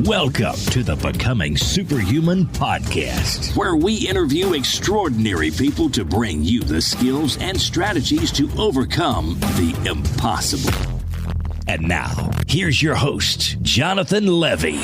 Welcome to the Becoming Superhuman podcast, where we interview extraordinary people to bring you the skills and strategies to overcome the impossible. And now, here's your host, Jonathan Levy.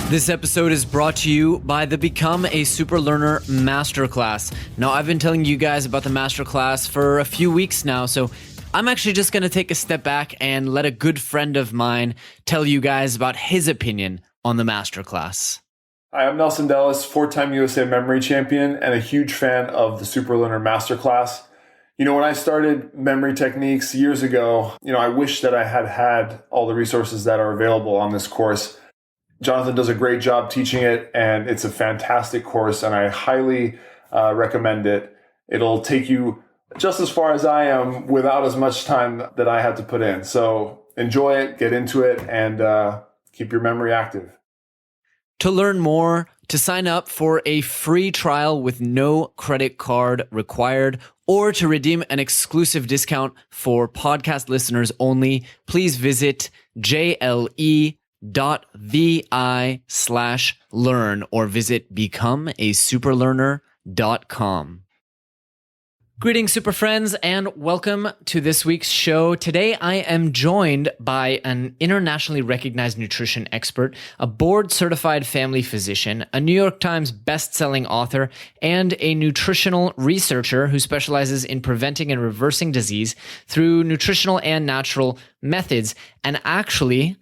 This episode is brought to you by the Become a Super Learner Masterclass. Now, I've been telling you guys about the Masterclass for a few weeks now, so I'm actually just going to take a step back and let a good friend of mine tell you guys about his opinion on the Masterclass. Hi, I'm Nelson Dellis, four-time USA memory champion and a huge fan of the Super Learner Masterclass. You know, when I started memory techniques years ago, I wish that I had all the resources that are available on this course. Jonathan does a great job teaching it, and it's a fantastic course, and I highly recommend it. It'll take you just as far as I am without as much time that I had to put in. So enjoy it, get into it, and keep your memory active. To learn more, to sign up for a free trial with no credit card required, or to redeem an exclusive discount for podcast listeners only, please visit jle.vi/learn or visit becomeasuperlearner.com. Greetings, super friends, and welcome to this week's show. Today, I am joined by an internationally recognized nutrition expert, a board-certified family physician, a New York Times best-selling author, and a nutritional researcher who specializes in preventing and reversing disease through nutritional and natural methods. And actually,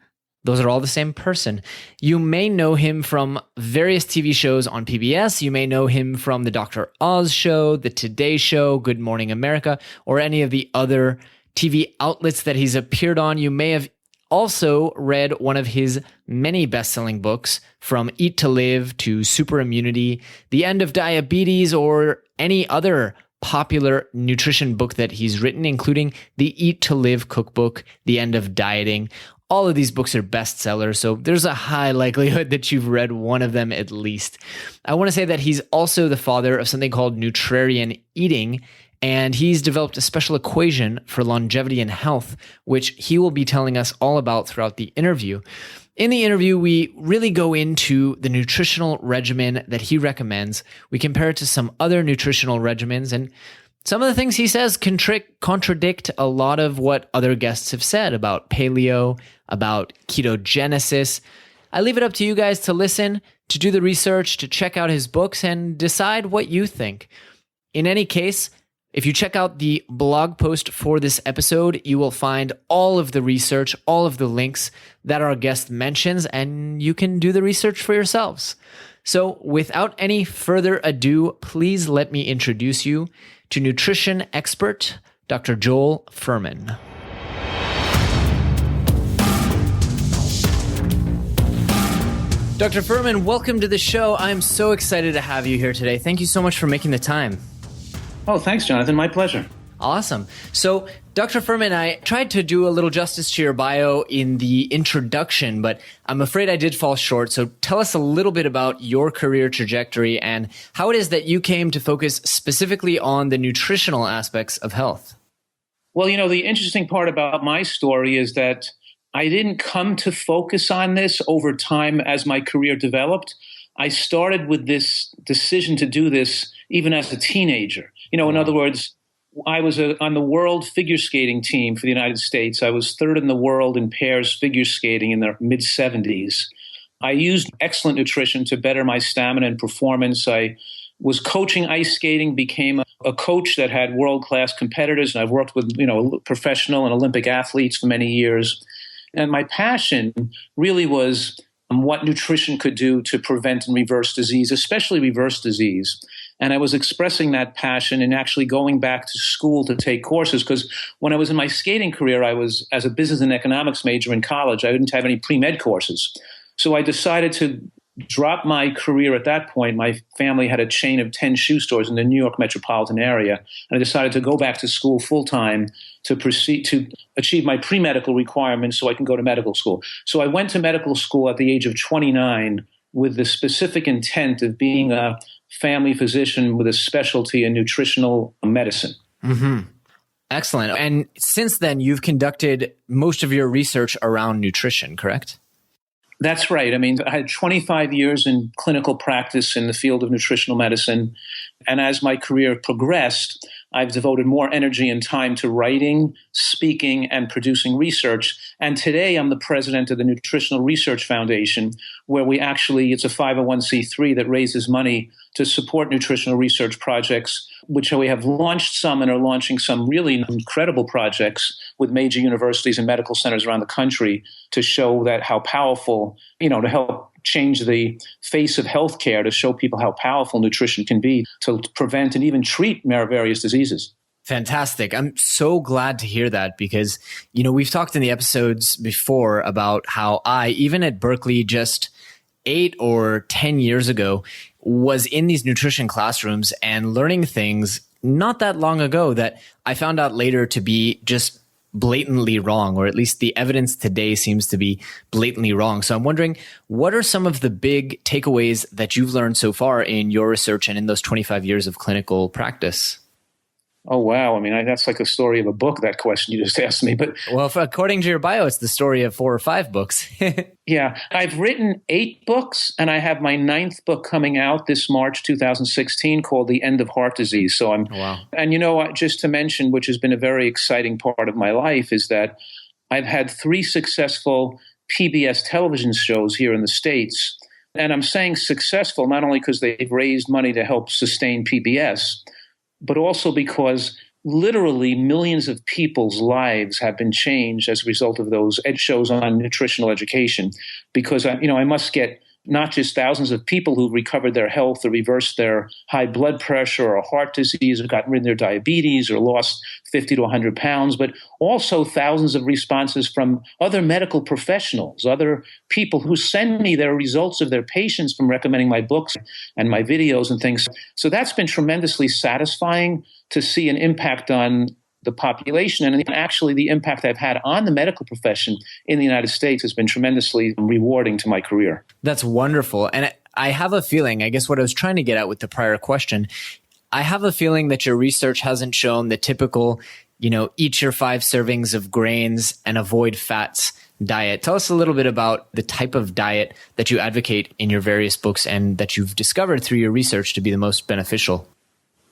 those are all the same person. You may know him from various TV shows on PBS. You may know him from the Dr. Oz show, the Today Show, Good Morning America, or any of the other TV outlets that he's appeared on. You may have also read one of his many best-selling books, from Eat to Live to Super Immunity, The End of Diabetes, or any other popular nutrition book that he's written, including the Eat to Live Cookbook, The End of Dieting. All of these books are bestsellers, so there's a high likelihood that you've read one of them at least. I want to say that he's also the father of something called Nutritarian eating, and he's developed a special equation for longevity and health, which he will be telling us all about throughout the interview. In the interview, we really go into the nutritional regimen that he recommends. We compare it to some other nutritional regimens, and some of the things he says contradict a lot of what other guests have said about paleo, about ketogenesis. I leave it up to you guys to listen, to do the research, to check out his books, and decide what you think. In any case, if you check out the blog post for this episode, you will find all of the research, all of the links that our guest mentions, and you can do the research for yourselves. So without any further ado, please let me introduce you to nutrition expert, Dr. Joel Fuhrman. Dr. Fuhrman, welcome to the show. I'm so excited to have you here today. Thank you so much for making the time. Oh, thanks, Jonathan. My pleasure. Awesome. So, Dr. Fuhrman, I tried to do a little justice to your bio in the introduction, but I'm afraid I did fall short. So tell us a little bit about your career trajectory and how it is that you came to focus specifically on the nutritional aspects of health. Well, the interesting part about my story is that I didn't come to focus on this over time as my career developed. I started with this decision to do this even as a teenager. In other words, I was on the world figure skating team for the United States. I was third in the world in pairs figure skating in the mid-70s. I used excellent nutrition to better my stamina and performance. I was coaching ice skating, became a coach that had world-class competitors, and I've worked with professional and Olympic athletes for many years. And my passion really was what nutrition could do to prevent and reverse disease, especially reverse disease. And I was expressing that passion and actually going back to school to take courses, because when I was in my skating career, I was as a business and economics major in college. I didn't have any pre-med courses. So I decided to drop my career at that point. My family had a chain of 10 shoe stores in the New York metropolitan area. And I decided to go back to school full-time to proceed to achieve my pre-medical requirements so I can go to medical school. So I went to medical school at the age of 29 with the specific intent of being a family physician with a specialty in nutritional medicine. Mm-hmm. Excellent. And since then, you've conducted most of your research around nutrition, correct? That's right. I mean, I had 25 years in clinical practice in the field of nutritional medicine. And as my career progressed, I've devoted more energy and time to writing, speaking, and producing research. And today I'm the president of the Nutritional Research Foundation, where it's a 501c3 that raises money to support nutritional research projects, which we have launched some and are launching some really incredible projects with major universities and medical centers around the country to show that how powerful, to help change the face of healthcare, to show people how powerful nutrition can be to prevent and even treat various diseases. Fantastic. I'm so glad to hear that because, we've talked in the episodes before about how I, even at Berkeley just 8 or 10 years ago, was in these nutrition classrooms and learning things not that long ago that I found out later to be just blatantly wrong, or at least the evidence today seems to be blatantly wrong. So I'm wondering, what are some of the big takeaways that you've learned so far in your research and in those 25 years of clinical practice? Oh, wow. I mean, that's like a story of a book, that question you just asked me. But well, according to your bio, it's the story of 4 or 5 books. Yeah. I've written 8 books, and I have my 9th book coming out this March 2016 called The End of Heart Disease. So wow. And, just to mention, which has been a very exciting part of my life, is that I've had 3 successful PBS television shows here in the States. And I'm saying successful not only because they've raised money to help sustain PBS, but also because literally millions of people's lives have been changed as a result of those shows on nutritional education. Because, I must get not just thousands of people who've recovered their health or reversed their high blood pressure or heart disease or gotten rid of their diabetes or lost 50 to 100 pounds, but also thousands of responses from other medical professionals, other people who send me their results of their patients from recommending my books and my videos and things. So that's been tremendously satisfying to see an impact on the population. And actually the impact I've had on the medical profession in the United States has been tremendously rewarding to my career. That's wonderful. And I have a feeling, I guess what I was trying to get at with the prior question, I have a feeling that your research hasn't shown the typical, eat your 5 servings of grains and avoid fats diet. Tell us a little bit about the type of diet that you advocate in your various books and that you've discovered through your research to be the most beneficial.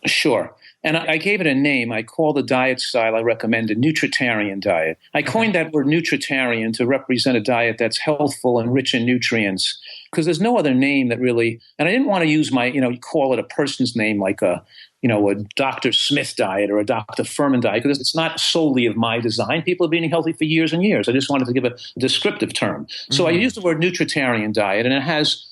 Sure. And I gave it a name. I call the diet style I recommend a Nutritarian diet. I coined that word Nutritarian to represent a diet that's healthful and rich in nutrients, because there's no other name that really, and I didn't want to use you call it a person's name like a Dr. Smith diet or a Dr. Fuhrman diet, because it's not solely of my design. People have been eating healthy for years and years. I just wanted to give a descriptive term. So I used the word Nutritarian diet, and it has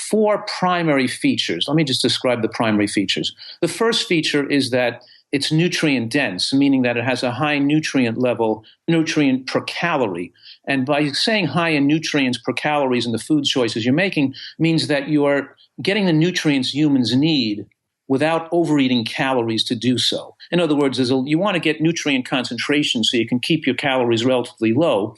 4 primary features. Let me just describe the primary features. The first feature is that it's nutrient dense, meaning that it has a high nutrient level, nutrient per calorie. And by saying high in nutrients per calories in the food choices you're making means that you are getting the nutrients humans need without overeating calories to do so. In other words, you want to get nutrient concentration so you can keep your calories relatively low.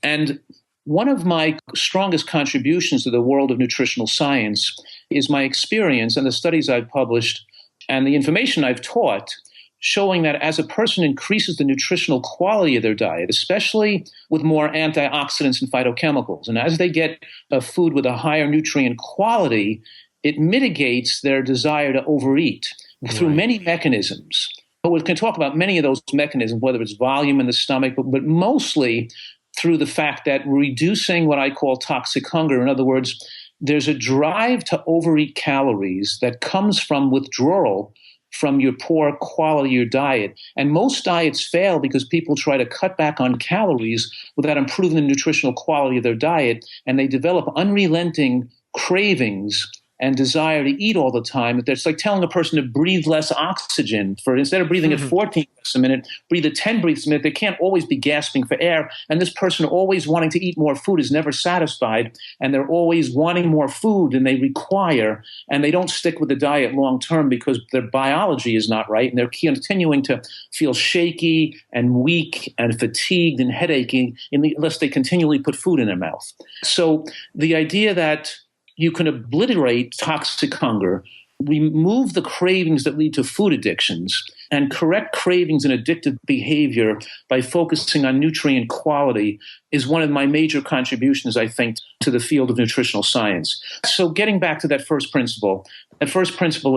And one of my strongest contributions to the world of nutritional science is my experience and the studies I've published and the information I've taught, showing that as a person increases the nutritional quality of their diet, especially with more antioxidants and phytochemicals, and as they get a food with a higher nutrient quality, it mitigates their desire to overeat through many mechanisms. But we can talk about many of those mechanisms, whether it's volume in the stomach, but mostly through the fact that reducing what I call toxic hunger. In other words, there's a drive to overeat calories that comes from withdrawal from your poor quality of your diet. And most diets fail because people try to cut back on calories without improving the nutritional quality of their diet, and they develop unrelenting cravings and desire to eat all the time. It's like telling a person to breathe less oxygen. Instead of breathing at 14 breaths a minute, breathe at 10 breaths a minute. They can't always be gasping for air. And this person always wanting to eat more food is never satisfied. And they're always wanting more food than they require. And they don't stick with the diet long term because their biology is not right. And they're continuing to feel shaky and weak and fatigued and headachy unless they continually put food in their mouth. So the idea that you can obliterate toxic hunger, remove the cravings that lead to food addictions, and correct cravings and addictive behavior by focusing on nutrient quality is one of my major contributions, I think, to the field of nutritional science. So getting back to that first principle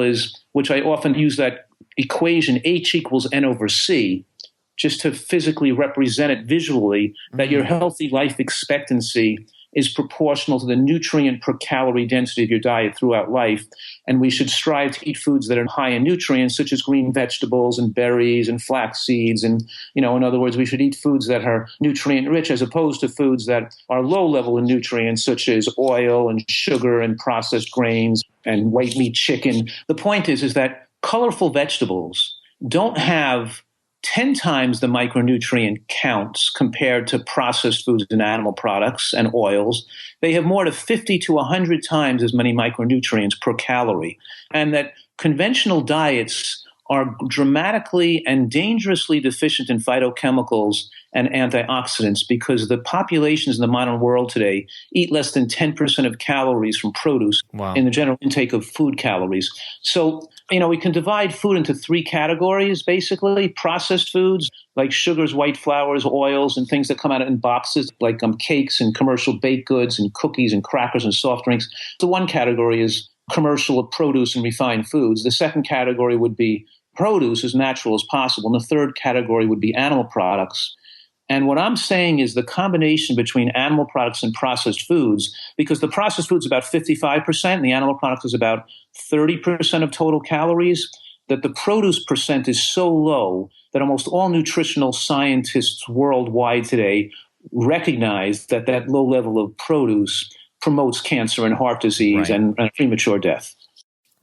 is, which I often use that equation, H equals N over C, just to physically represent it visually, that your healthy life expectancy is proportional to the nutrient per calorie density of your diet throughout life. And we should strive to eat foods that are high in nutrients, such as green vegetables and berries and flax seeds. And, in other words, we should eat foods that are nutrient rich as opposed to foods that are low level in nutrients, such as oil and sugar and processed grains and white meat chicken. The point is that colorful vegetables don't have 10 times the micronutrient counts compared to processed foods and animal products and oils. They have more than 50 to 100 times as many micronutrients per calorie. And that conventional diets are dramatically and dangerously deficient in phytochemicals and antioxidants because the populations in the modern world today eat less than 10% of calories from produce in the general intake of food calories. So, we can divide food into three categories, basically. Processed foods like sugars, white flours, oils, and things that come out in boxes like cakes and commercial baked goods and cookies and crackers and soft drinks. The one category is commercial produce and refined foods. The second category would be produce as natural as possible. And the third category would be animal products. And what I'm saying is the combination between animal products and processed foods, because the processed food is about 55% and the animal product is about 30% of total calories, that the produce percent is so low that almost all nutritional scientists worldwide today recognize that that low level of produce promotes cancer and heart disease and premature death.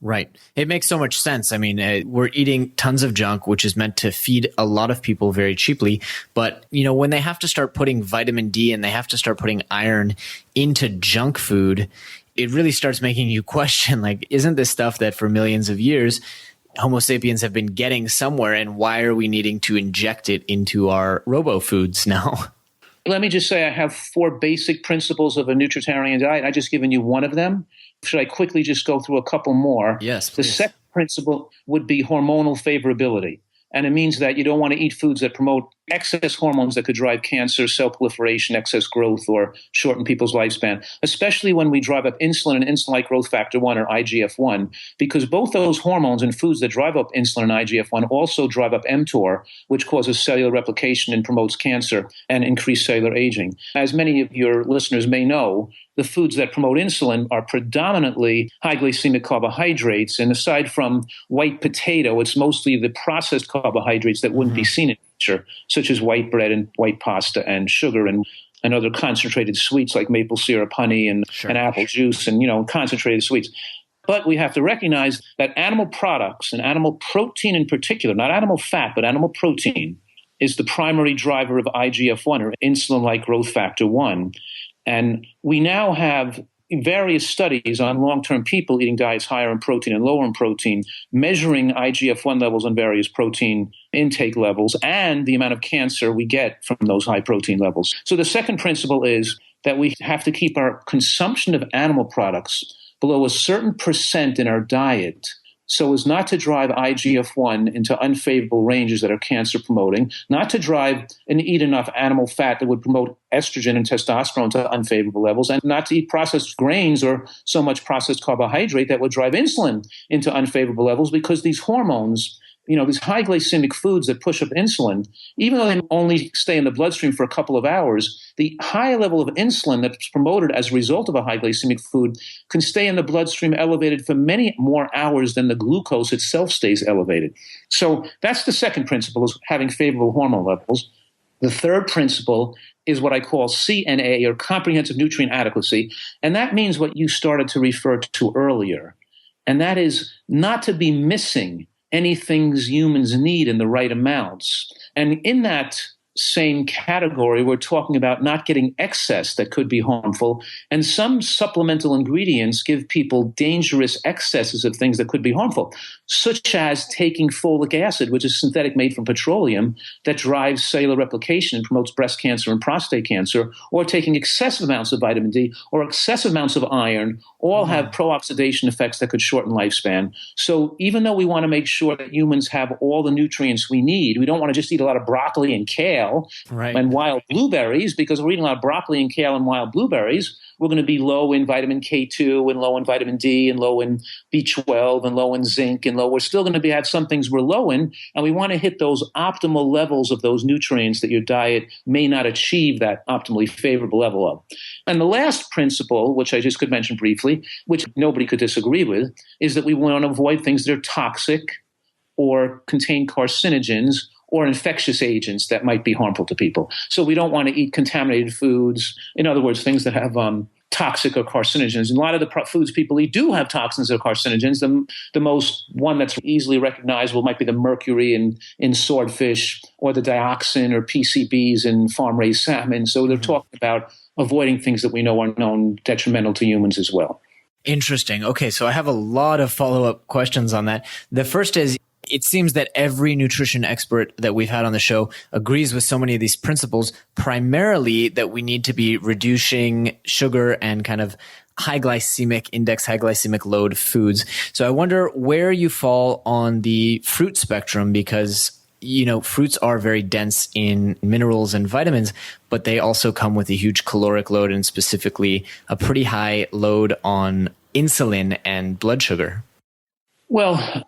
Right. It makes so much sense. I mean, we're eating tons of junk, which is meant to feed a lot of people very cheaply. But, when they have to start putting vitamin D and they have to start putting iron into junk food, it really starts making you question, isn't this stuff that for millions of years Homo sapiens have been getting somewhere, and why are we needing to inject it into our robo foods now? Let me just say I have 4 basic principles of a Nutritarian diet. I've just given you one of them. Should I quickly just go through a couple more? Yes, please. The second principle would be hormonal favorability. And it means that you don't want to eat foods that promote excess hormones that could drive cancer, cell proliferation, excess growth, or shorten people's lifespan, especially when we drive up insulin and insulin-like growth factor 1 or IGF-1, because both those hormones in foods that drive up insulin and IGF-1 also drive up mTOR, which causes cellular replication and promotes cancer and increased cellular aging. As many of your listeners may know, the foods that promote insulin are predominantly high glycemic carbohydrates. And aside from white potato, it's mostly the processed carbohydrates that wouldn't be seen in nature, such as white bread and white pasta and sugar and other concentrated sweets like maple syrup, honey, and apple juice and, concentrated sweets. But we have to recognize that animal products and animal protein in particular, not animal fat, but animal protein, is the primary driver of IGF-1 or insulin-like growth factor 1. And we now have various studies on long-term people eating diets higher in protein and lower in protein, measuring IGF-1 levels on various protein intake levels and the amount of cancer we get from those high protein levels. So the second principle is that we have to keep our consumption of animal products below a certain percent in our diet so as not to drive IGF-1 into unfavorable ranges that are cancer promoting, not to drive and eat enough animal fat that would promote estrogen and testosterone to unfavorable levels, and not to eat processed grains or so much processed carbohydrate that would drive insulin into unfavorable levels, because these hormones, these high glycemic foods that push up insulin, even though they only stay in the bloodstream for a couple of hours, the high level of insulin that's promoted as a result of a high glycemic food can stay in the bloodstream elevated for many more hours than the glucose itself stays elevated. So that's the second principle, is having favorable hormone levels. The third principle is what I call CNA, or comprehensive nutrient adequacy. And that means what you started to refer to earlier. And that is not to be missing any things humans need in the right amounts. And in that same category, we're talking about not getting excess that could be harmful. And some supplemental ingredients give people dangerous excesses of things that could be harmful, such as taking folic acid, which is synthetic made from petroleum that drives cellular replication and promotes breast cancer and prostate cancer, or taking excessive amounts of vitamin D or excessive amounts of iron, all have pro-oxidation effects that could shorten lifespan. So even though we want to make sure that humans have all the nutrients we need, we don't want to just eat a lot of broccoli and kale and wild blueberries, because if we're eating a lot of broccoli and kale and wild blueberries, we're going to be low in vitamin K2 and low in vitamin D and low in B12 and low in zinc and low. We're still going to have some things we're low in, and we want to hit those optimal levels of those nutrients that your diet may not achieve that optimally favorable level of. And the last principle, which I just could mention briefly, which nobody could disagree with, is that we want to avoid things that are toxic or contain carcinogens or infectious agents that might be harmful to people. So we don't want to eat contaminated foods. In other words, things that have toxic or carcinogens. And a lot of the foods people eat do have toxins or carcinogens. The most one that's easily recognizable might be the mercury in swordfish, or the dioxin or PCBs in farm-raised salmon. So they're talking about avoiding things that we know are known detrimental to humans as well. Interesting. Okay, so I have a lot of follow-up questions on that. The first is, it seems that every nutrition expert that we've had on the show agrees with so many of these principles, primarily that we need to be reducing sugar and kind of high glycemic index, high glycemic load foods. So I wonder where you fall on the fruit spectrum, because fruits are very dense in minerals and vitamins, but they also come with a huge caloric load, and specifically a pretty high load on insulin and blood sugar. Well,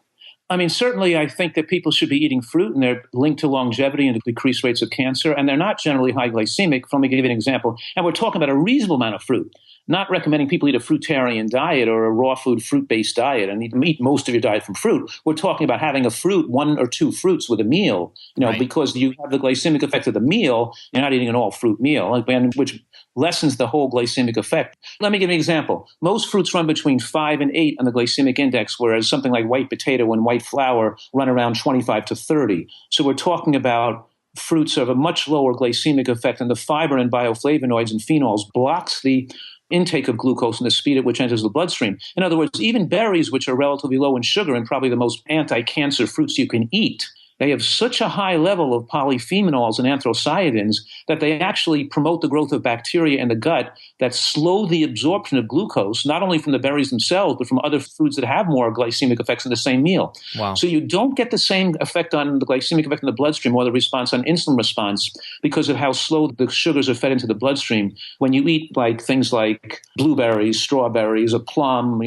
I mean, certainly I think that people should be eating fruit, and they're linked to longevity and decreased rates of cancer, and they're not generally high glycemic. Let me give you an example. And we're talking about a reasonable amount of fruit. Not recommending people eat a fruitarian diet or a raw food, fruit-based diet and eat most of your diet from fruit. We're talking about having a fruit, 1 or 2 fruits with a meal, right, because you have the glycemic effect of the meal. You're not eating an all-fruit meal, which lessens the whole glycemic effect. Let me give you an example. Most fruits run between 5 and 8 on the glycemic index, whereas something like white potato and white flour run around 25 to 30. So we're talking about fruits have a much lower glycemic effect, and the fiber and bioflavonoids and phenols blocks the intake of glucose and the speed at which enters the bloodstream. In other words, even berries, which are relatively low in sugar and probably the most anti-cancer fruits you can eat, they have such a high level of polyphenols and anthocyanins that they actually promote the growth of bacteria in the gut that slow the absorption of glucose, not only from the berries themselves, but from other foods that have more glycemic effects in the same meal. Wow. So you don't get the same effect on the glycemic effect in the bloodstream or the response on insulin response because of how slow the sugars are fed into the bloodstream when you eat things like blueberries, strawberries, a plum,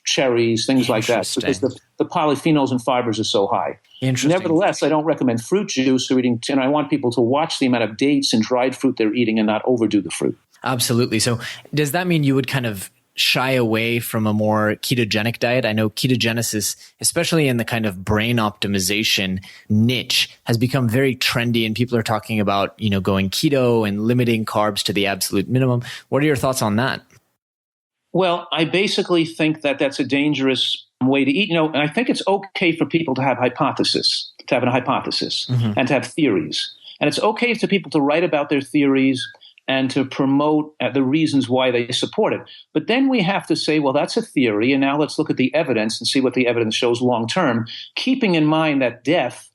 cherries, things like that, because the polyphenols and fibers are so high. Nevertheless, I don't recommend fruit juice or eating, and I want people to watch the amount of dates and dried fruit they're eating and not overdo the fruit. Absolutely. So does that mean you would kind of shy away from a more ketogenic diet? I know ketogenesis, especially in the kind of brain optimization niche, has become very trendy, and people are talking about, going keto and limiting carbs to the absolute minimum. What are your thoughts on that? Well, I basically think that that's a dangerous way to eat. And I think it's okay for people to have a hypothesis and to have theories. And it's okay for people to write about their theories and to promote the reasons why they support it. But then we have to say, well, that's a theory, and now let's look at the evidence and see what the evidence shows long term, keeping in mind that death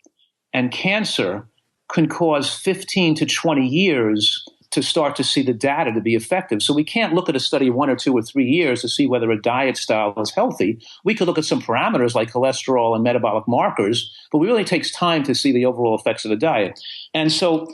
and cancer can cause 15 to 20 years to start to see the data to be effective. So we can't look at a study of 1 or 2 or 3 years to see whether a diet style is healthy. We could look at some parameters like cholesterol and metabolic markers, but it really takes time to see the overall effects of the diet. And so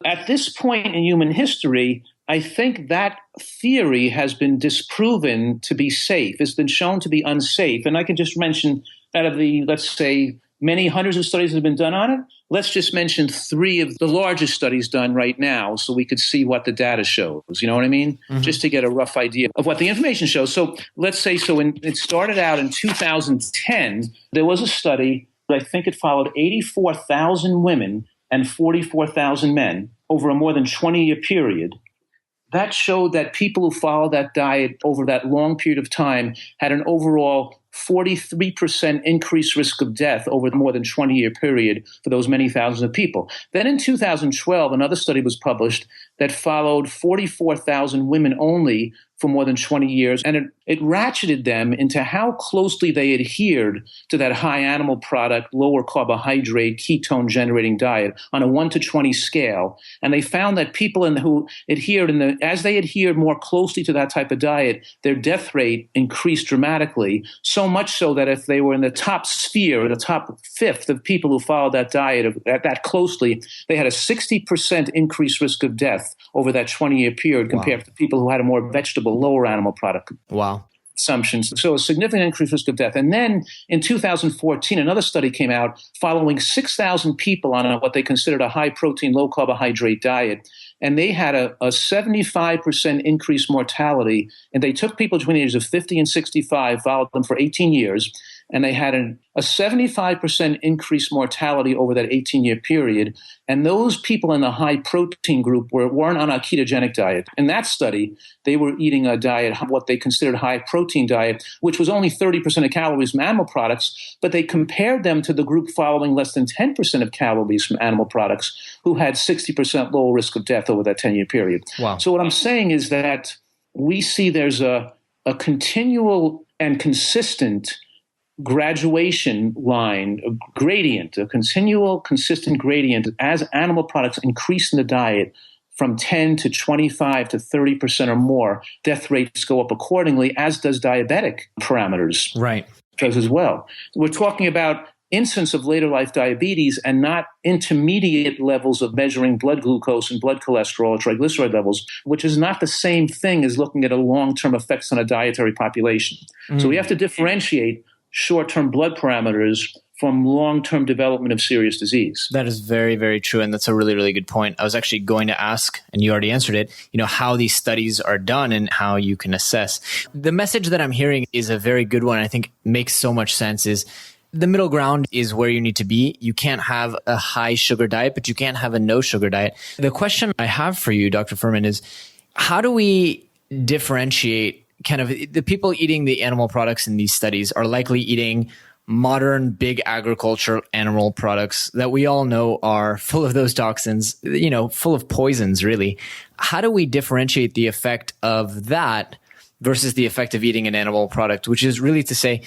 at this point in human history, I think that theory has been disproven to be safe. It's been shown to be unsafe. And I can just mention out of the, let's say, many hundreds of studies that have been done on it, let's just mention 3 of the largest studies done right now so we could see what the data shows. You know what I mean? Mm-hmm. Just to get a rough idea of what the information shows. So let's say, it started out in 2010. There was a study, I think it followed 84,000 women and 44,000 men over a more than 20-year period. That showed that people who followed that diet over that long period of time had an overall 43% increased risk of death over the more than 20-year period for those many thousands of people. Then in 2012, another study was published that followed 44,000 women only for more than 20 years, and it ratcheted them into how closely they adhered to that high animal product, lower carbohydrate, ketone-generating diet on a 1 to 20 scale. And they found that people who adhered, as they adhered more closely to that type of diet, their death rate increased dramatically, so much so that if they were in the top sphere, or the top fifth of people who followed that diet that closely, they had a 60% increased risk of death over that 20-year period compared to people who had a more vegetable, lower animal product consumptions. So a significant increased risk of death. And then in 2014, another study came out following 6,000 people on what they considered a high protein, low carbohydrate diet. And they had a 75% increased mortality. And they took people between the ages of 50 and 65, followed them for 18 years. And they had a 75% increased mortality over that 18-year period. And those people in the high protein group weren't on a ketogenic diet. In that study, they were eating a diet, what they considered high protein diet, which was only 30% of calories from animal products. But they compared them to the group following less than 10% of calories from animal products, who had 60% lower risk of death over that 10-year period. Wow. So what I'm saying is that we see there's a continual and consistent graduation line, a gradient, a continual, consistent gradient as animal products increase in the diet from 10 to 25 to 30% or more. Death rates go up accordingly, as does diabetic parameters. Right. Does as well. We're talking about incidence of later life diabetes and not intermediate levels of measuring blood glucose and blood cholesterol or triglyceride levels, which is not the same thing as looking at a long-term effects on a dietary population. So we have to differentiate short-term blood parameters from long-term development of serious disease. That is very, very true. And that's a really, really good point. I was actually going to ask, and you already answered it, how these studies are done and how you can assess. The message that I'm hearing is a very good one. I think makes so much sense is the middle ground is where you need to be. You can't have a high sugar diet, but you can't have a no sugar diet. The question I have for you, Dr. Fuhrman, is how do we differentiate kind of the people eating the animal products in these studies are likely eating modern big agriculture animal products that we all know are full of those toxins, full of poisons, really. How do we differentiate the effect of that versus the effect of eating an animal product, which is really to say,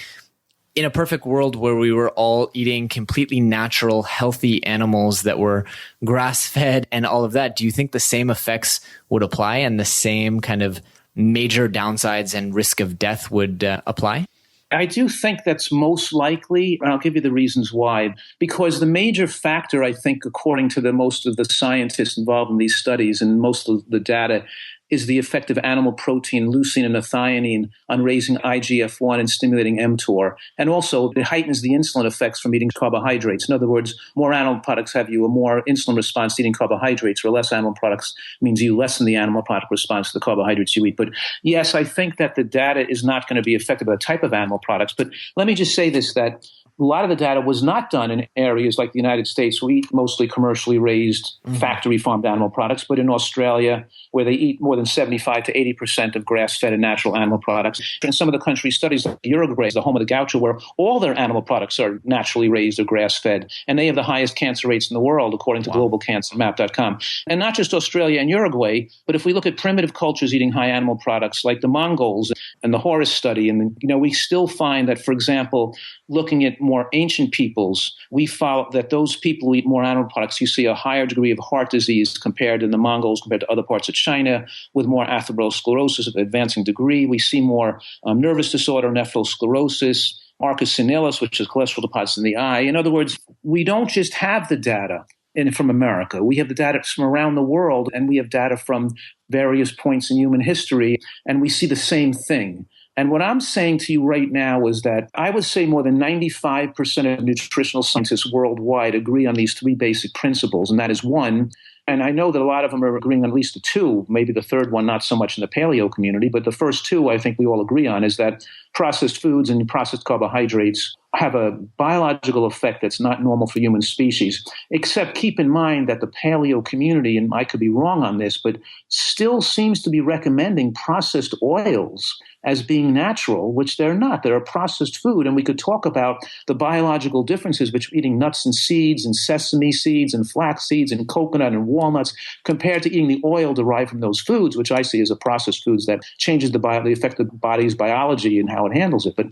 in a perfect world where we were all eating completely natural, healthy animals that were grass-fed and all of that, do you think the same effects would apply and the same kind of major downsides and risk of death would apply? I do think that's most likely, and I'll give you the reasons why. Because the major factor, I think, according to most of the scientists involved in these studies and most of the data, is the effect of animal protein, leucine and methionine, on raising IGF-1 and stimulating mTOR. And also, it heightens the insulin effects from eating carbohydrates. In other words, more animal products have you a more insulin response to eating carbohydrates, or less animal products means you lessen the animal product response to the carbohydrates you eat. But yes, I think that the data is not going to be affected by the type of animal products. But let me just say this, that a lot of the data was not done in areas like the United States. We eat mostly commercially raised, factory farmed animal products, but in Australia, where they eat more than 75 to 80% of grass-fed and natural animal products. In some of the country studies, like Uruguay, the home of the gaucho, where all their animal products are naturally raised or grass-fed, and they have the highest cancer rates in the world, according to globalcancermap.com. And not just Australia and Uruguay, but if we look at primitive cultures eating high animal products, like the Mongols and the Horus study, and we still find that, for example, looking at more ancient peoples, we found that those people who eat more animal products, you see a higher degree of heart disease compared to the Mongols, compared to other parts of China, with more atherosclerosis of advancing degree. We see more nervous disorder, nephrosclerosis, arcus senilis, which is cholesterol deposits in the eye. In other words, we don't just have the data from America. We have the data from around the world, and we have data from various points in human history, and we see the same thing. And what I'm saying to you right now is that I would say more than 95% of nutritional scientists worldwide agree on these three basic principles. And that is one, and I know that a lot of them are agreeing on at least the two, maybe the third one, not so much in the paleo community, but the first two I think we all agree on, is that processed foods and processed carbohydrates have a biological effect that's not normal for human species, except keep in mind that the paleo community, and I could be wrong on this, but still seems to be recommending processed oils as being natural, which they're not. They're a processed food. And we could talk about the biological differences between eating nuts and seeds and sesame seeds and flax seeds and coconut and walnuts compared to eating the oil derived from those foods, which I see as a processed foods that changes the affect the body's biology and how it handles it. But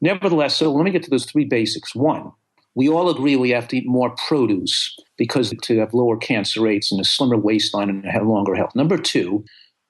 nevertheless, so let me get to those three basics. One, we all agree we have to eat more produce because to have lower cancer rates and a slimmer waistline and have longer health. Number two,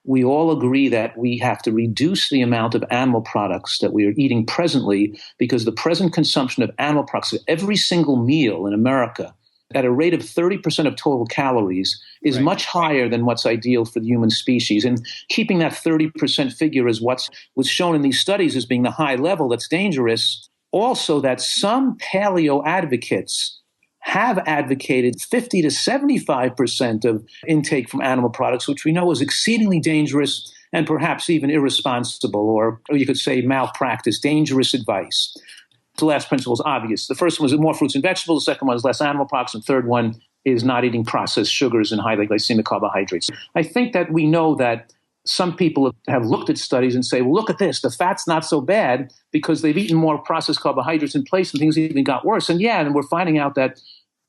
we all agree that we have to reduce the amount of animal products that we are eating presently because the present consumption of animal products of every single meal in America at a rate of 30% of total calories is much higher than what's ideal for the human species. And keeping that 30% figure is what was shown in these studies as being the high level that's dangerous. Also, that some paleo advocates have advocated 50 to 75% of intake from animal products, which we know is exceedingly dangerous and perhaps even irresponsible, or you could say malpractice, dangerous advice. The last principle is obvious. The first one is more fruits and vegetables. The second one is less animal products. And the third one is not eating processed sugars and highly glycemic carbohydrates. I think that we know that some people have looked at studies and say, well, look at this. The fat's not so bad because they've eaten more processed carbohydrates in place and things even got worse. And and we're finding out that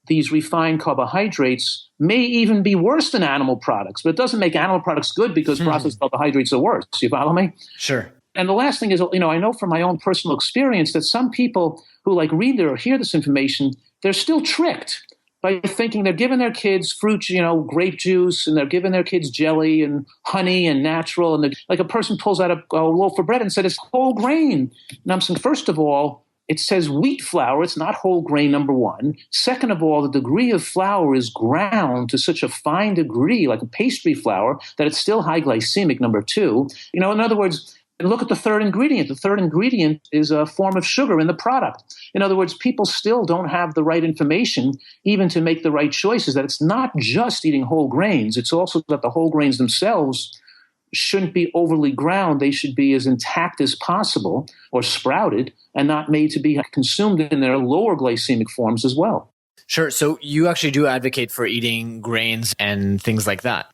these refined carbohydrates may even be worse than animal products. But it doesn't make animal products good because processed carbohydrates are worse. You follow me? Sure. And the last thing is, I know from my own personal experience that some people who read or hear this information, they're still tricked by thinking they're giving their kids fruit, grape juice, and they're giving their kids jelly and honey and natural. And like a person pulls out a loaf of bread and said, it's whole grain. And I'm saying, first of all, it says wheat flour. It's not whole grain, number one. Second of all, the degree of flour is ground to such a fine degree, like a pastry flour, that it's still high glycemic, number two. In other words, look at the third ingredient. The third ingredient is a form of sugar in the product. In other words, people still don't have the right information even to make the right choices, that it's not just eating whole grains. It's also that the whole grains themselves shouldn't be overly ground. They should be as intact as possible or sprouted and not made to be consumed in their lower glycemic forms as well. Sure. So you actually do advocate for eating grains and things like that.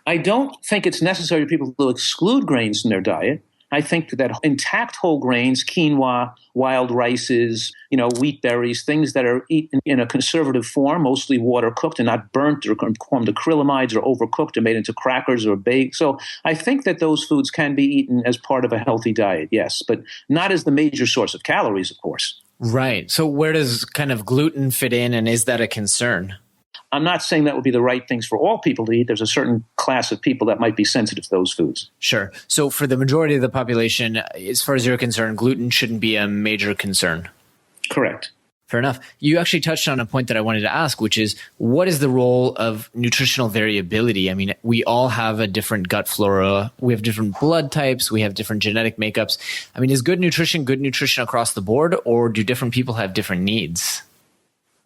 I don't think it's necessary for people to exclude grains from their diet. I think that intact whole grains, quinoa, wild rices, wheat berries, things that are eaten in a conservative form, mostly water cooked and not burnt or formed acrylamides or overcooked or made into crackers or baked. So I think that those foods can be eaten as part of a healthy diet, yes, but not as the major source of calories, of course. Right. So where does kind of gluten fit in, and is that a concern? I'm not saying that would be the right things for all people to eat. There's a certain class of people that might be sensitive to those foods. Sure. So for the majority of the population, as far as you're concerned, gluten shouldn't be a major concern. Correct. Fair enough. You actually touched on a point that I wanted to ask, which is, what is the role of nutritional variability? I mean, we all have a different gut flora. We have different blood types. We have different genetic makeups. I mean, is good nutrition across the board, or do different people have different needs?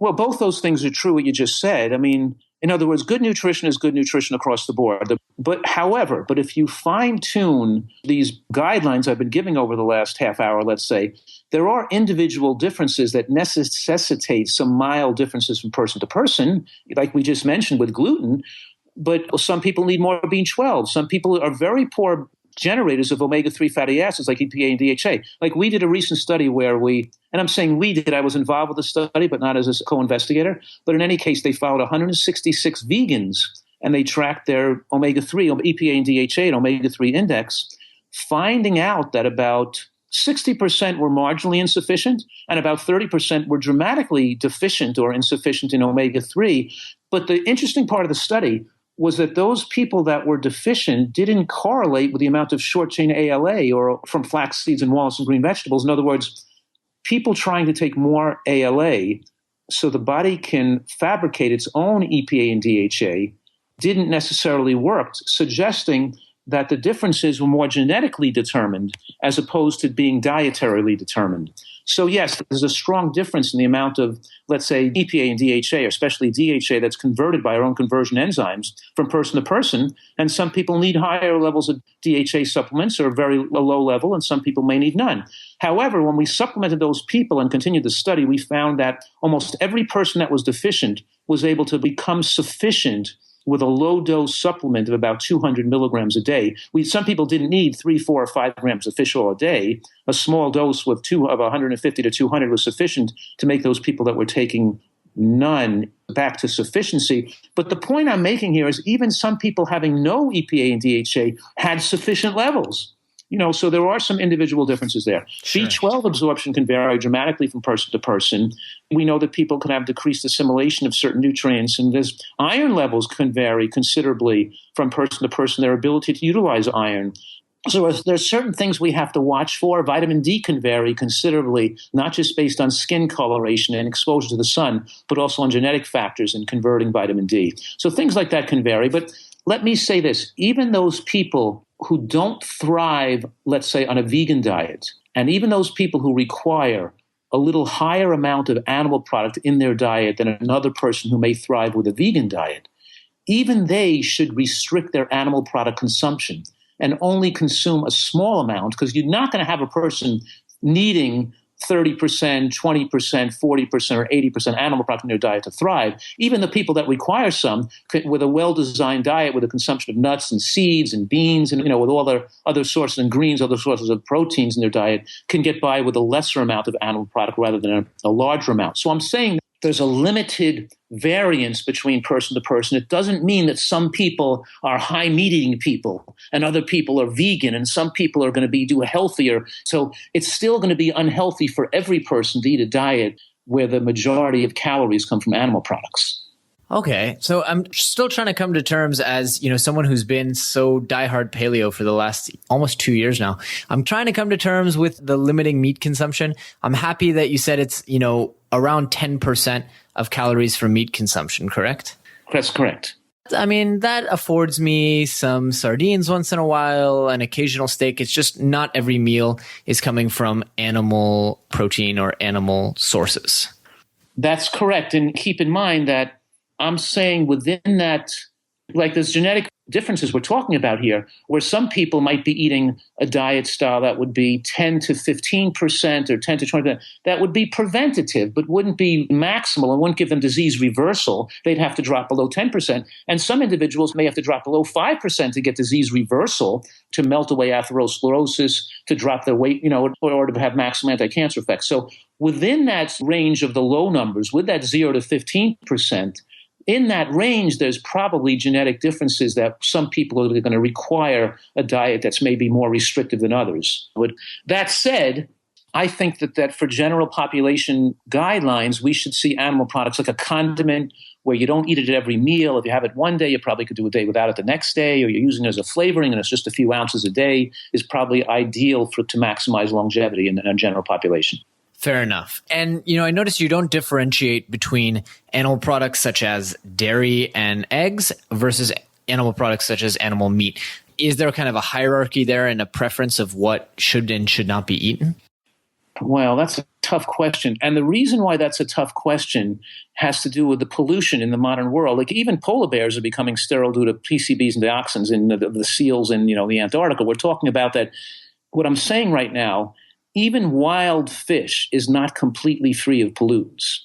Well, both those things are true, what you just said. I mean, in other words, good nutrition is good nutrition across the board. But if you fine-tune these guidelines I've been giving over the last half hour, let's say, there are individual differences that necessitate some mild differences from person to person, like we just mentioned with gluten. But some people need more B12. Some people are very poor generators of omega-3 fatty acids like EPA and DHA. Like we did a recent study where and I'm saying we did, I was involved with the study, but not as a co-investigator. But in any case, they followed 166 vegans and they tracked their omega-3, EPA and DHA and omega-3 index, finding out that about 60% were marginally insufficient and about 30% were dramatically deficient or insufficient in omega-3. But the interesting part of the study was that those people that were deficient didn't correlate with the amount of short-chain ALA or from flax seeds and walnuts and green vegetables. In other words, people trying to take more ALA so the body can fabricate its own EPA and DHA didn't necessarily work, suggesting that the differences were more genetically determined as opposed to being dietarily determined. So yes, there's a strong difference in the amount of, let's say, EPA and DHA, or especially DHA that's converted by our own conversion enzymes from person to person. And some people need higher levels of DHA supplements or a low level, and some people may need none. However, when we supplemented those people and continued the study, we found that almost every person that was deficient was able to become sufficient with a low-dose supplement of about 200 milligrams a day. Some people didn't need 3, 4, or 5 grams of fish oil a day. A small dose of 150 to 200 was sufficient to make those people that were taking none back to sufficiency. But the point I'm making here is even some people having no EPA and DHA had sufficient levels. So there are some individual differences there. Sure. B12 absorption can vary dramatically from person to person. We know that people can have decreased assimilation of certain nutrients, and iron levels can vary considerably from person to person, their ability to utilize iron. So there's certain things we have to watch for. Vitamin D can vary considerably, not just based on skin coloration and exposure to the sun, but also on genetic factors in converting vitamin D. So things like that can vary. But let me say this, even those people who don't thrive, let's say, on a vegan diet, and even those people who require a little higher amount of animal product in their diet than another person who may thrive with a vegan diet, even they should restrict their animal product consumption and only consume a small amount, because you're not going to have a person needing 30%, 20%, 40%, or 80% animal product in their diet to thrive. Even the people that require some, with a well-designed diet, with a consumption of nuts and seeds and beans, and with all their other sources and greens, other sources of proteins in their diet, can get by with a lesser amount of animal product rather than a larger amount. So I'm saying there's a limited variance between person to person. It doesn't mean that some people are high meat eating people and other people are vegan and some people are going to do healthier. So it's still going to be unhealthy for every person to eat a diet where the majority of calories come from animal products. Okay. So I'm still trying to come to terms as, someone who's been so diehard paleo for the last almost 2 years now. I'm trying to come to terms with the limiting meat consumption. I'm happy that you said it's, around 10% of calories from meat consumption, correct? That's correct. I mean, that affords me some sardines once in a while, an occasional steak. It's just not every meal is coming from animal protein or animal sources. That's correct. And keep in mind that I'm saying within that, like there's genetic differences we're talking about here, where some people might be eating a diet style that would be 10 to 15% or 10 to 20%. That would be preventative, but wouldn't be maximal and wouldn't give them disease reversal. They'd have to drop below 10%. And some individuals may have to drop below 5% to get disease reversal, to melt away atherosclerosis, to drop their weight, in order to have maximal anti-cancer effects. So within that range of the low numbers, with that 0 to 15%, in that range, there's probably genetic differences that some people are going to require a diet that's maybe more restrictive than others. But that said, I think that for general population guidelines, we should see animal products like a condiment where you don't eat it at every meal. If you have it one day, you probably could do a day without it the next day, or you're using it as a flavoring and it's just a few ounces a day, is probably ideal to maximize longevity in a general population. Fair enough. And, I noticed you don't differentiate between animal products such as dairy and eggs versus animal products such as animal meat. Is there kind of a hierarchy there and a preference of what should and should not be eaten? Well, that's a tough question. And the reason why that's a tough question has to do with the pollution in the modern world. Like even polar bears are becoming sterile due to PCBs and dioxins in the seals in, the Antarctica. We're talking about that. What I'm saying right now, even wild fish is not completely free of pollutants.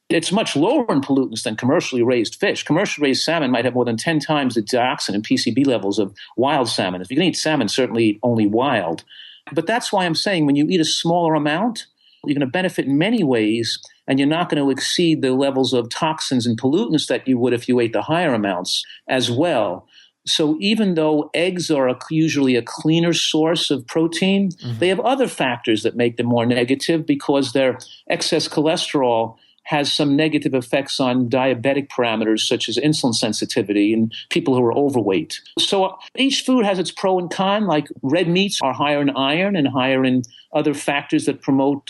It's much lower in pollutants than commercially raised fish. Commercially raised salmon might have more than 10 times the dioxin and PCB levels of wild salmon. If you can eat salmon, certainly eat only wild. But that's why I'm saying when you eat a smaller amount, you're going to benefit in many ways, and you're not going to exceed the levels of toxins and pollutants that you would if you ate the higher amounts as well. So even though eggs are usually a cleaner source of protein, they have other factors that make them more negative because their excess cholesterol has some negative effects on diabetic parameters such as insulin sensitivity in people who are overweight. So each food has its pro and con, like red meats are higher in iron and higher in other factors that promote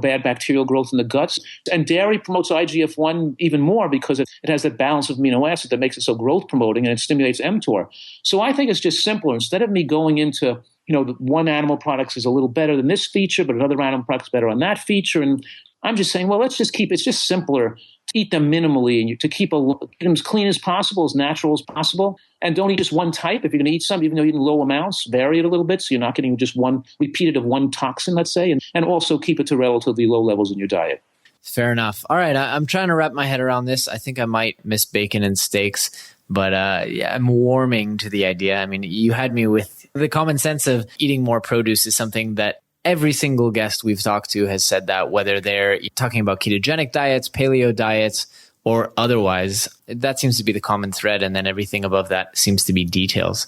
bad bacterial growth in the guts. And dairy promotes IGF-1 even more because it has that balance of amino acid that makes it so growth promoting, and it stimulates mTOR. So I think it's just simpler. Instead of me going into, one animal product is a little better than this feature, but another animal product is better on that feature. And I'm just saying, well, let's just it's just simpler to eat them minimally and to keep them as clean as possible, as natural as possible. And don't eat just one type. If you're going to eat some, even though you're eating low amounts, vary it a little bit so you're not getting just one repeated of one toxin, let's say, and also keep it to relatively low levels in your diet. Fair enough. All right. I'm trying to wrap my head around this. I think I might miss bacon and steaks, But yeah, I'm warming to the idea. I mean, you had me with the common sense of eating more produce is something that every single guest we've talked to has said that, whether they're talking about ketogenic diets, paleo diets, or otherwise. That seems to be the common thread. And then everything above that seems to be details.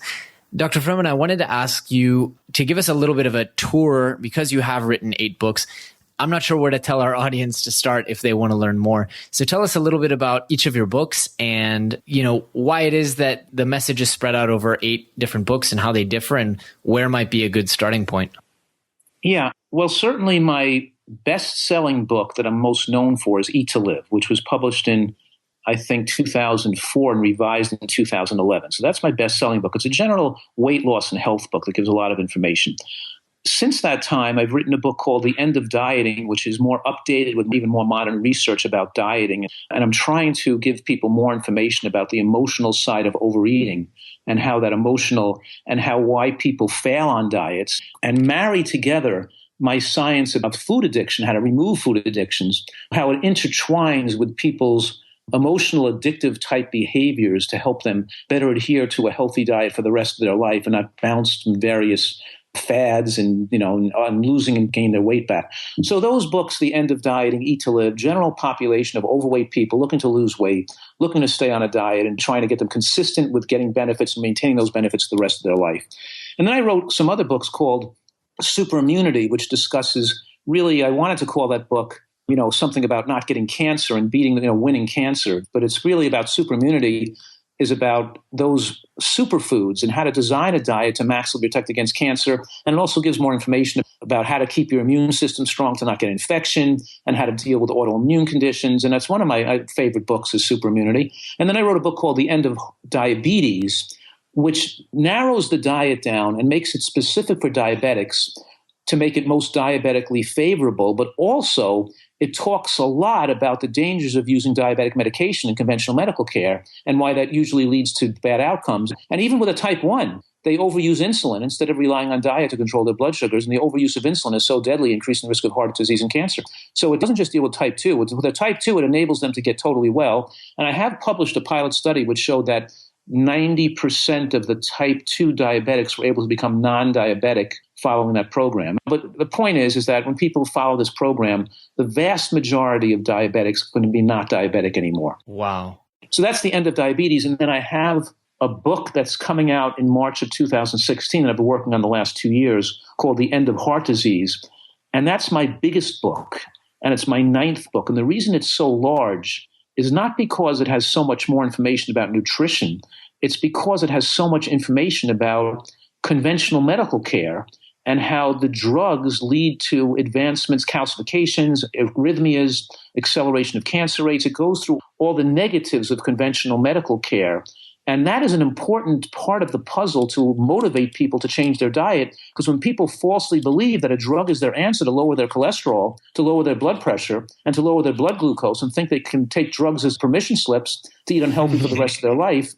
Dr. Fuhrman, I wanted to ask you to give us a little bit of a tour because you have written 8 books. I'm not sure where to tell our audience to start if they want to learn more. So tell us a little bit about each of your books and, why it is that the message is spread out over 8 different books and how they differ and where might be a good starting point. Yeah, well, certainly my best-selling book that I'm most known for is Eat to Live, which was published in, I think, 2004 and revised in 2011. So that's my best-selling book. It's a general weight loss and health book that gives a lot of information. Since that time, I've written a book called The End of Dieting, which is more updated with even more modern research about dieting. And I'm trying to give people more information about the emotional side of overeating and how that emotional and why people fail on diets, and marry together my science about food addiction, how to remove food addictions, how it intertwines with people's emotional addictive type behaviors to help them better adhere to a healthy diet for the rest of their life and not bounce from various fads and, on losing and gain their weight back. So those books, The End of Dieting, Eat to Live, general population of overweight people looking to lose weight, looking to stay on a diet and trying to get them consistent with getting benefits and maintaining those benefits the rest of their life. And then I wrote some other books called Super Immunity, which discusses really, I wanted to call that book, something about not getting cancer and winning cancer, but it's really about super immunity is about those superfoods and how to design a diet to maximally protect against cancer. And it also gives more information about how to keep your immune system strong to not get infection and how to deal with autoimmune conditions. And that's one of my favorite books is Super Immunity. And then I wrote a book called The End of Diabetes, which narrows the diet down and makes it specific for diabetics to make it most diabetically favorable, but also it talks a lot about the dangers of using diabetic medication in conventional medical care and why that usually leads to bad outcomes. And even with a type 1, they overuse insulin instead of relying on diet to control their blood sugars. And the overuse of insulin is so deadly, increasing the risk of heart disease and cancer. So it doesn't just deal with type 2. With a type 2, it enables them to get totally well. And I have published a pilot study which showed that 90% of the type 2 diabetics were able to become non-diabetic following that program. But the point is that when people follow this program, the vast majority of diabetics are going to be not diabetic anymore. Wow. So that's The End of Diabetes. And then I have a book that's coming out in March of 2016 that I've been working on the last 2 years called The End of Heart Disease. And that's my biggest book. And it's my 9th book. And the reason it's so large is not because it has so much more information about nutrition. It's because it has so much information about conventional medical care and how the drugs lead to advancements, calcifications, arrhythmias, acceleration of cancer rates. It goes through all the negatives of conventional medical care. And that is an important part of the puzzle to motivate people to change their diet. Because when people falsely believe that a drug is their answer to lower their cholesterol, to lower their blood pressure, and to lower their blood glucose, and think they can take drugs as permission slips to eat unhealthy for the rest of their life,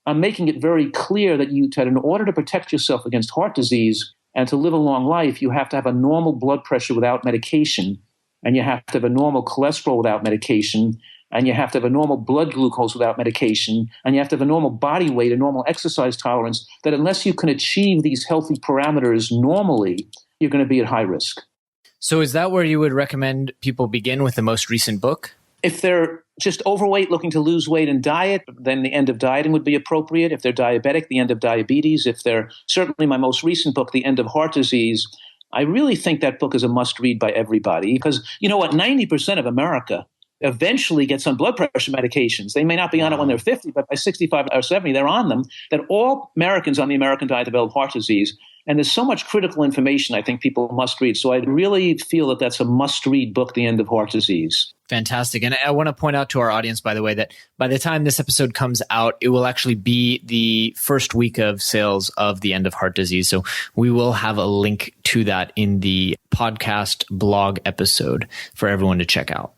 I'm making it very clear that in order to protect yourself against heart disease and to live a long life, you have to have a normal blood pressure without medication, and you have to have a normal cholesterol without medication, and you have to have a normal blood glucose without medication, and you have to have a normal body weight, a normal exercise tolerance, that unless you can achieve these healthy parameters normally, you're going to be at high risk. So is that where you would recommend people begin with the most recent book? If they're just overweight, looking to lose weight and diet, then The End of Dieting would be appropriate. If they're diabetic, The End of Diabetes. If they're certainly my most recent book, The End of Heart Disease, I really think that book is a must read by everybody because, 90% of America eventually gets on blood pressure medications. They may not be on it when they're 50, but by 65 or 70, they're on them. That all Americans on the American diet develop heart disease. And there's so much critical information I think people must read. So I really feel that that's a must-read book, The End of Heart Disease. Fantastic. And I want to point out to our audience, by the way, that by the time this episode comes out, it will actually be the first week of sales of The End of Heart Disease. So we will have a link to that in the podcast blog episode for everyone to check out.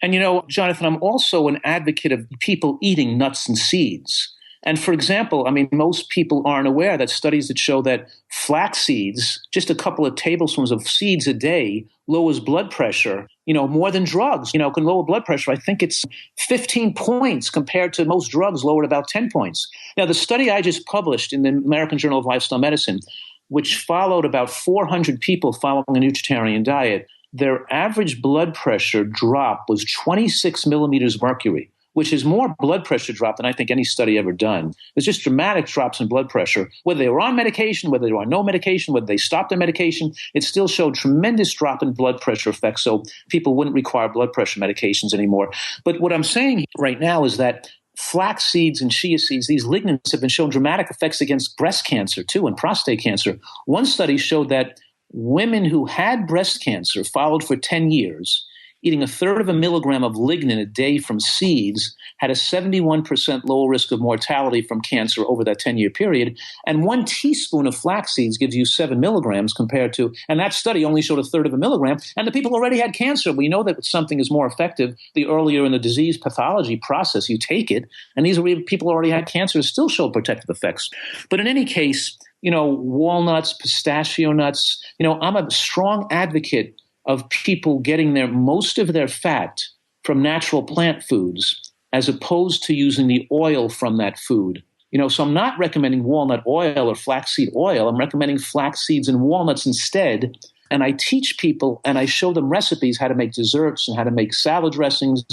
And Jonathan, I'm also an advocate of people eating nuts and seeds. And for example, I mean, most people aren't aware that studies that show that flax seeds, just a couple of tablespoons of seeds a day, lowers blood pressure, more than drugs, can lower blood pressure. I think it's 15 points compared to most drugs lowered about 10 points. Now, the study I just published in the American Journal of Lifestyle Medicine, which followed about 400 people following a Nutritarian diet, their average blood pressure drop was 26 millimeters mercury, which is more blood pressure drop than I think any study ever done. There's just dramatic drops in blood pressure. Whether they were on medication, whether they were on no medication, whether they stopped their medication, it still showed tremendous drop in blood pressure effects, so people wouldn't require blood pressure medications anymore. But what I'm saying right now is that flax seeds and chia seeds, these lignans have been shown dramatic effects against breast cancer too and prostate cancer. One study showed that women who had breast cancer followed for 10 years, eating a third of a milligram of lignin a day from seeds, had a 71% lower risk of mortality from cancer over that 10-year period. And 1 teaspoon of flax seeds gives you 7 milligrams compared to, and that study only showed a third of a milligram, and the people already had cancer. We know that something is more effective the earlier in the disease pathology process you take it, and these are people who already had cancer still show protective effects. But in any case, walnuts, pistachio nuts, I'm a strong advocate of people getting most of their fat from natural plant foods as opposed to using the oil from that food. So I'm not recommending walnut oil or flaxseed oil. I'm recommending flax seeds and walnuts instead. And I teach people and I show them recipes how to make desserts and how to make salad dressings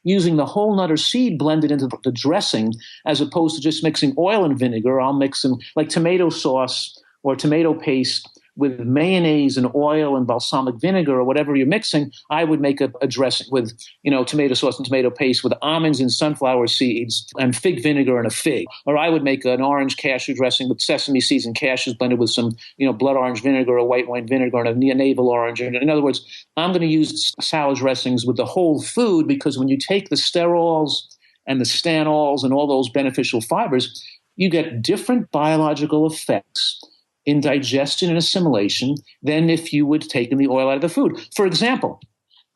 using the whole nut or seed blended into the dressing as opposed to just mixing oil and vinegar. I'll mix them like tomato sauce or tomato paste with mayonnaise and oil and balsamic vinegar or whatever you're mixing. I would make a dressing with, tomato sauce and tomato paste with almonds and sunflower seeds and fig vinegar and a fig. Or I would make an orange cashew dressing with sesame seeds and cashews blended with some, blood orange vinegar or white wine vinegar and a navel orange. In other words, I'm going to use salad dressings with the whole food because when you take the sterols and the stanols and all those beneficial fibers, you get different biological effects in digestion and assimilation than if you would take in the oil out of the food. For example,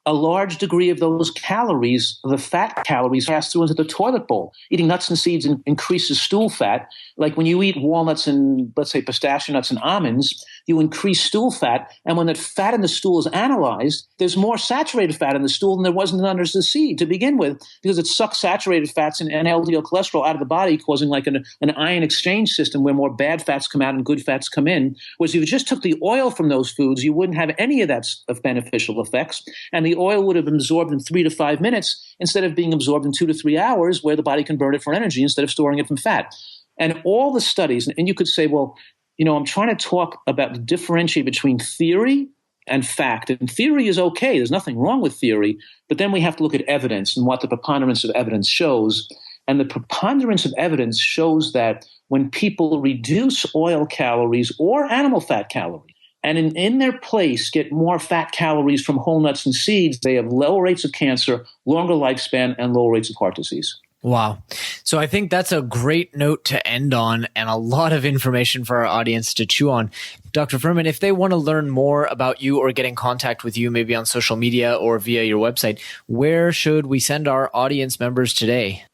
a large degree of those calories, the fat calories, pass through into the toilet bowl. Eating nuts and seeds increases stool fat. Like when you eat walnuts and, let's say, pistachio nuts and almonds, you increase stool fat. And when that fat in the stool is analyzed, there's more saturated fat in the stool than there was under the seed to begin with, because it sucks saturated fats and LDL cholesterol out of the body, causing like an ion exchange system where more bad fats come out and good fats come in. Whereas if you just took the oil from those foods, you wouldn't have any of that of beneficial effects. And the oil would have been absorbed in 3 to 5 minutes instead of being absorbed in 2 to 3 hours, where the body can burn it for energy instead of storing it from fat. And all the studies, and you could say, well, I'm trying to talk about the differentiate between theory and fact. And theory is okay. There's nothing wrong with theory. But then we have to look at evidence and what the preponderance of evidence shows. And the preponderance of evidence shows that when people reduce oil calories or animal fat calories, and in their place get more fat calories from whole nuts and seeds, they have lower rates of cancer, longer lifespan, and lower rates of heart disease. Wow. So I think that's a great note to end on and a lot of information for our audience to chew on. Dr. Fuhrman, if they want to learn more about you or get in contact with you, maybe on social media or via your website, where should we send our audience members today?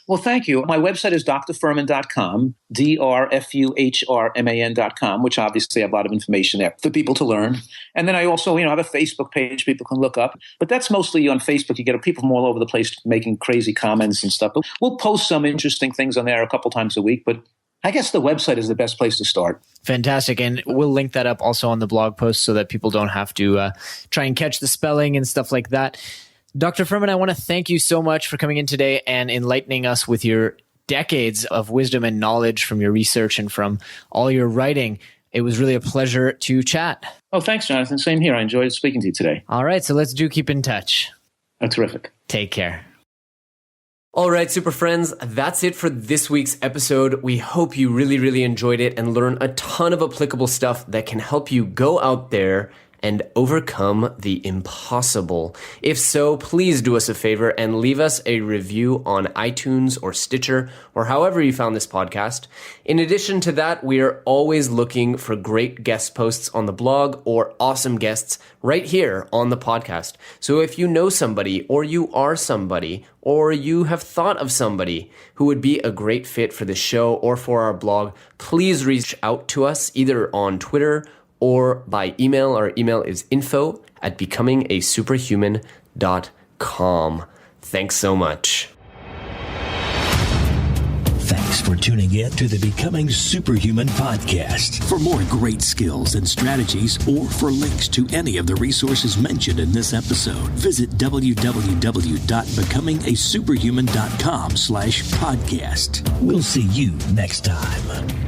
Well, thank you. My website is drfuhrman.com, drfuhrman.com, which obviously I have a lot of information there for people to learn. And then I also, have a Facebook page people can look up. But that's mostly on Facebook. You get people from all over the place making crazy comments and stuff. But we'll post some interesting things on there a couple times a week. But I guess the website is the best place to start. Fantastic. And we'll link that up also on the blog post so that people don't have to try and catch the spelling and stuff like that. Dr. Fuhrman, I want to thank you so much for coming in today and enlightening us with your decades of wisdom and knowledge from your research and from all your writing. It was really a pleasure to chat. Oh, thanks, Jonathan. Same here. I enjoyed speaking to you today. All right. So let's keep in touch. Oh, terrific. Take care. All right, super friends, that's it for this week's episode. We hope you really, really enjoyed it and learned a ton of applicable stuff that can help you go out there and overcome the impossible? If so, please do us a favor and leave us a review on iTunes or Stitcher or however you found this podcast. In addition to that, we are always looking for great guest posts on the blog or awesome guests right here on the podcast. So if you know somebody, or you are somebody, or you have thought of somebody who would be a great fit for the show or for our blog, please reach out to us either on Twitter or by email. Our email is info@becomingasuperhuman.com. Thanks so much. Thanks for tuning in to the Becoming Superhuman podcast. For more great skills and strategies, or for links to any of the resources mentioned in this episode, visit www.becomingasuperhuman.com/podcast. We'll see you next time.